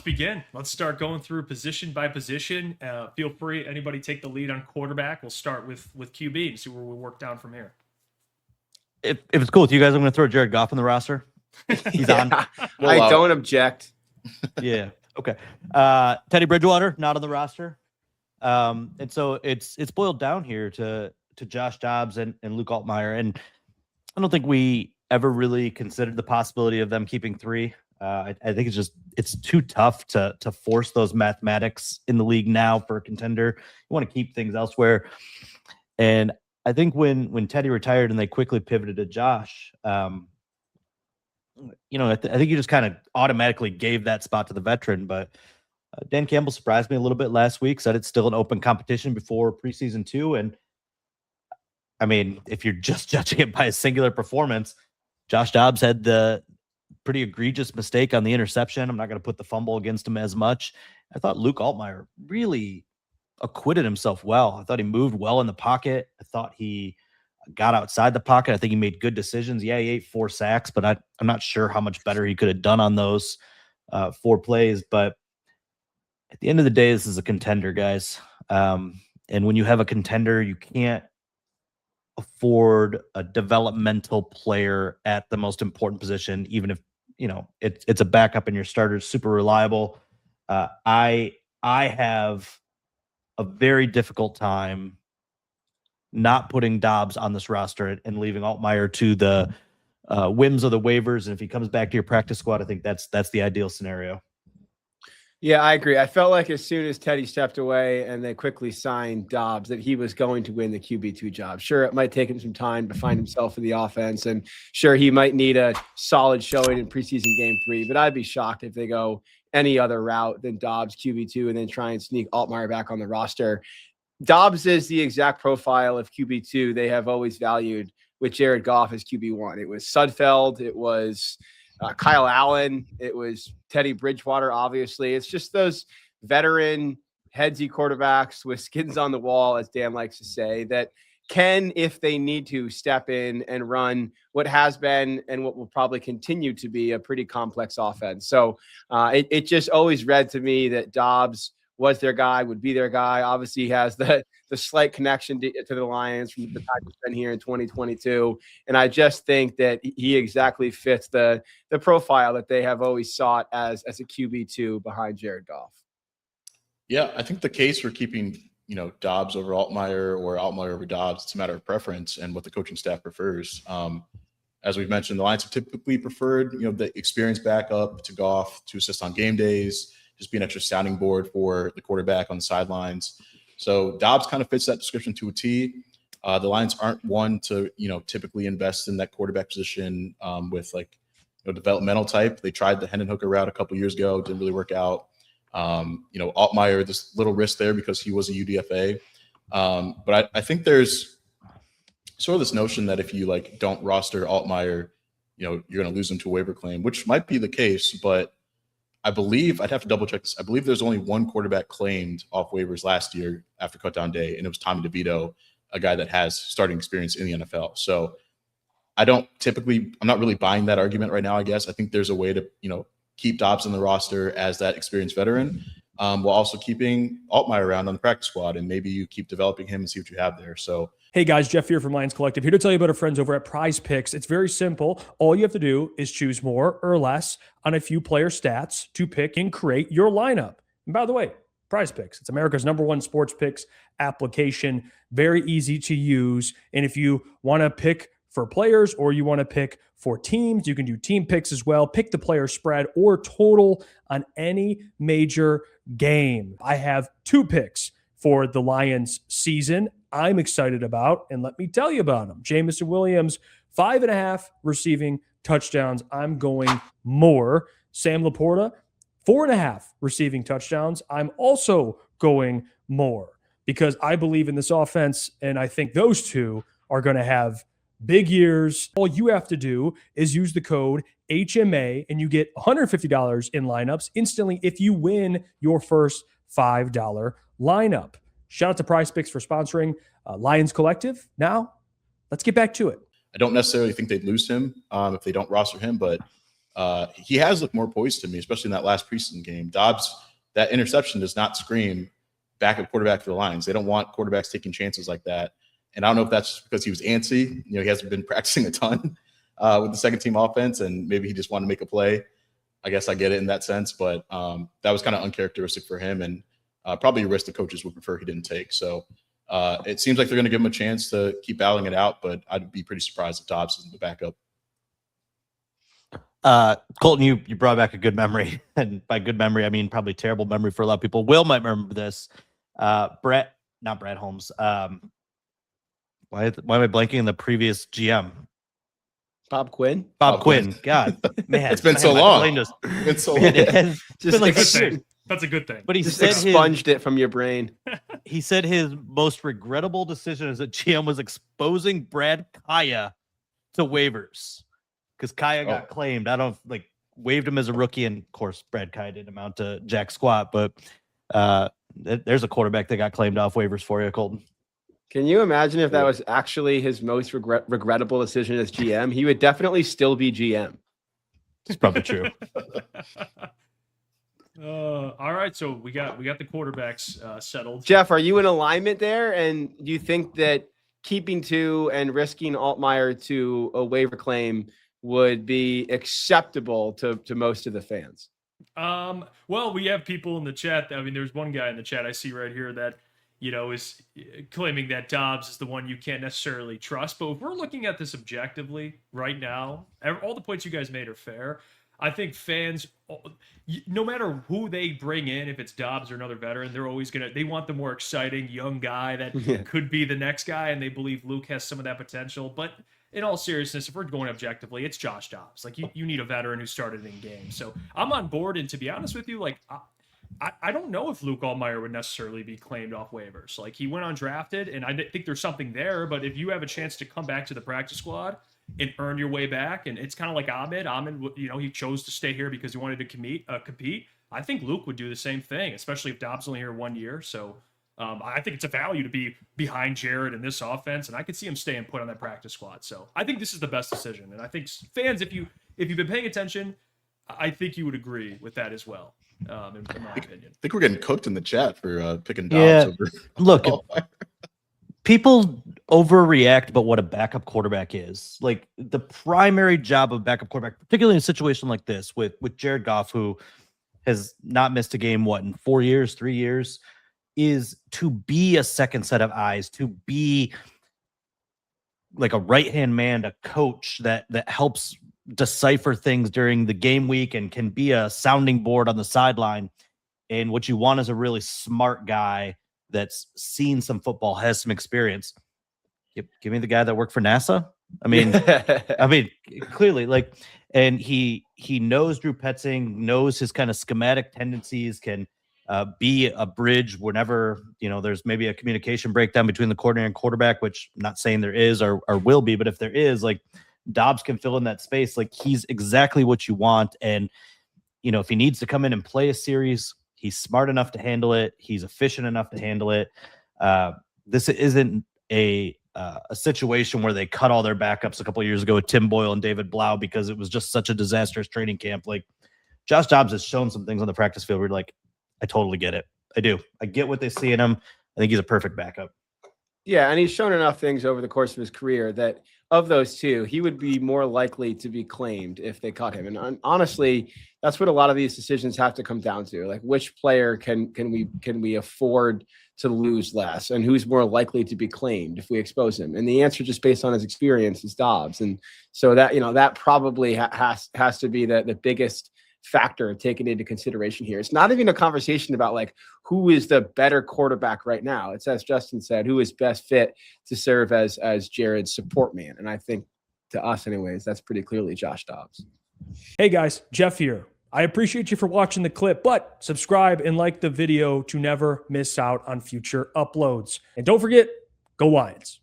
Begin. Let's start going through position by position. Feel free, anybody take the lead on quarterback. We'll start with QB and see where we work down from here. If it's cool with you guys, I'm going to throw Jared Goff on the roster. He's on. I don't object. Yeah. Okay. Teddy Bridgewater not on the roster. And so it's boiled down here to Josh Dobbs and Luke Altmaier. And I don't think we ever really considered the possibility of them keeping three. I think it's too tough to force those mathematics in the league now for a contender. You want to keep things elsewhere. And I think when Teddy retired and they quickly pivoted to Josh, I think you just kind of automatically gave that spot to the veteran. But Dan Campbell surprised me a little bit last week, said it's still an open competition before preseason 2. And I mean, if you're just judging it by a singular performance, Josh Dobbs had the pretty egregious mistake on the interception. I'm not going to put the fumble against him as much. I thought Luke Altmaier really acquitted himself well. I thought he moved well in the pocket. I thought he got outside the pocket. I think he made good decisions. Yeah, he ate 4 sacks, but I'm not sure how much better he could have done on those 4 plays. But at the end of the day, this is a contender, guys. And when you have a contender, you can't afford a developmental player at the most important position, even if it's a backup and your starter's super reliable. I have a very difficult time not putting Dobbs on this roster and leaving Altmaier to the whims of the waivers. And if he comes back to your practice squad, I think that's the ideal scenario. Yeah, I agree. I felt like as soon as Teddy stepped away and they quickly signed Dobbs, that he was going to win the QB2 job. Sure, it might take him some time to find himself in the offense, and sure, he might need a solid showing in preseason game 3, but I'd be shocked if they go any other route than Dobbs QB2 and then try and sneak Altmaier back on the roster. Dobbs is the exact profile of QB2 they have always valued with Jared Goff as QB1. It was Sudfeld. It was Kyle Allen. It was Teddy Bridgewater, obviously. It's just those veteran headsy quarterbacks with skins on the wall, as Dan likes to say, that can, if they need to, step in and run what has been and what will probably continue to be a pretty complex offense. So it just always read to me that Dobbs was their guy, would be their guy. Obviously, he has the slight connection to the Lions from the time he's been here in 2022. And I just think that he exactly fits the profile that they have always sought as a QB2 behind Jared Goff. Yeah, I think the case for keeping Dobbs over Altmaier or Altmaier over Dobbs, it's a matter of preference and what the coaching staff prefers. As we've mentioned, the Lions have typically preferred the experienced backup to Goff to assist on game days, just be an extra sounding board for the quarterback on the sidelines. So Dobbs kind of fits that description to a T. The Lions aren't one to typically invest in that quarterback position with developmental type. They tried the Hendon Hooker route a couple years ago, didn't really work out. Altmaier, this little risk there because he was a UDFA. But I think there's sort of this notion that if you don't roster Altmaier, you're going to lose him to a waiver claim, which might be the case. But I believe I'd have to double check this. I believe there's only one quarterback claimed off waivers last year after cutdown day, and it was Tommy DeVito, a guy that has starting experience in the NFL. So I'm not really buying that argument right now, I guess. I think there's a way to, keep Dobbs on the roster as that experienced veteran, while also keeping Altmaier around on the practice squad, and maybe you keep developing him and see what you have there. So, hey guys, Jeff here from Lions Collective, here to tell you about our friends over at PrizePicks. It's very simple. All you have to do is choose more or less on a few player stats to pick and create your lineup. And by the way, PrizePicks, it's America's #1 sports picks application, very easy to use. And if you want to pick for players or you want to pick for teams, you can do team picks as well. Pick the player spread or total on any major game. I have 2 picks for the Lions season I'm excited about, and let me tell you about them. Jamison Williams, 5.5 receiving touchdowns. I'm going more. Sam Laporta, 4.5 receiving touchdowns. I'm also going more because I believe in this offense, and I think those two are going to have big years. All you have to do is use the code HMA, and you get $150 in lineups instantly if you win your first $5 lineup. Shout out to PrizePicks for sponsoring Lions Collective. Now, let's get back to it. I don't necessarily think they'd lose him if they don't roster him, but he has looked more poised to me, especially in that last preseason game. Dobbs, that interception does not scream backup quarterback for the Lions. They don't want quarterbacks taking chances like that. And I don't know if that's just because he was antsy. You know, he hasn't been practicing a ton with the second team offense, and maybe he just wanted to make a play. I guess I get it in that sense, but that was kind of uncharacteristic for him, and probably a risk the coaches would prefer he didn't take. So it seems like they're going to give him a chance to keep battling it out, but I'd be pretty surprised if Dobbs isn't the backup. Colton, you brought back a good memory, and by good memory I mean probably terrible memory for a lot of people. Will might remember this. Not Brad Holmes. Why am I blanking on the previous GM? Bob Quinn. Bob Quinn. God, man, It's been so long. It's been so long. It's Just been like Good 6 thing. years. That's a good thing. But he Just said expunged it from your brain. he said his most regrettable decision as a GM was exposing Brad Kaya to waivers, because Kaya got claimed. I don't waived him as a rookie, and of course Brad Kaya didn't amount to jack squat, but there's a quarterback that got claimed off waivers for you, Colton. Can you imagine if that was actually his most regrettable decision as GM? He would definitely still be GM. It's probably true. All right, so we got the quarterbacks settled. Jeff, are you in alignment there? And do you think that keeping 2 and risking Altmaier to a waiver claim would be acceptable to most of the fans? Well, we have people in the chat. I mean, there's one guy in the chat I see right here that, is claiming that Dobbs is the one you can't necessarily trust. But if we're looking at this objectively right now, all the points you guys made are fair. I think fans, no matter who they bring in, if it's Dobbs or another veteran, they're always they want the more exciting young guy that could be the next guy, and they believe Luke has some of that potential. But in all seriousness, if we're going objectively, it's Josh Dobbs. You need a veteran who started in games. So I'm on board. And to be honest with you, I don't know if Luke Altmaier would necessarily be claimed off waivers. He went undrafted, and I think there's something there. But if you have a chance to come back to the practice squad and earn your way back, and it's kind of like Ahmed. Ahmed, he chose to stay here because he wanted to compete. I think Luke would do the same thing, especially if Dobbs only here 1 year. So I think it's a value to be behind Jared in this offense, and I could see him staying put on that practice squad. So I think this is the best decision, and I think fans, if you've been paying attention, I think you would agree with that as well. In my opinion, I think we're getting cooked in the chat for picking Dobbs over. Look, people overreact about what a backup quarterback is. The primary job of backup quarterback, particularly in a situation like this with Jared Goff, who has not missed a game in 4 years, 3 years, is to be a second set of eyes, to be like a right-hand man, a coach that helps decipher things during the game week and can be a sounding board on the sideline. And what you want is a really smart guy that's seen some football, has some experience. Give me the guy that worked for NASA. I mean, clearly, and he knows Drew Petzing, knows his kind of schematic tendencies, can be a bridge whenever, there's maybe a communication breakdown between the coordinator and quarterback, which I'm not saying there is or will be, but if there is, Dobbs can fill in that space. He's exactly what you want. And, if he needs to come in and play a series, he's smart enough to handle it. He's efficient enough to handle it. This isn't a situation where they cut all their backups a couple of years ago with Tim Boyle and David Blau because it was just such a disastrous training camp. Josh Dobbs has shown some things on the practice field where I totally get it. I do. I get what they see in him. I think he's a perfect backup. Yeah, and he's shown enough things over the course of his career that of those two, he would be more likely to be claimed if they cut him. And honestly, that's what a lot of these decisions have to come down to. Which player can we afford to lose less, and who's more likely to be claimed if we expose him? And the answer, just based on his experience, is Dobbs. And so that that probably has to be the biggest factor taken into consideration here. It's not even a conversation about who is the better quarterback right now. It's, as Justin said, who is best fit to serve as Jared's support man. And I think, to us anyways, that's pretty clearly Josh Dobbs. Hey guys, Jeff here. I appreciate you for watching the clip, but subscribe and like the video to never miss out on future uploads. And don't forget, go Lions.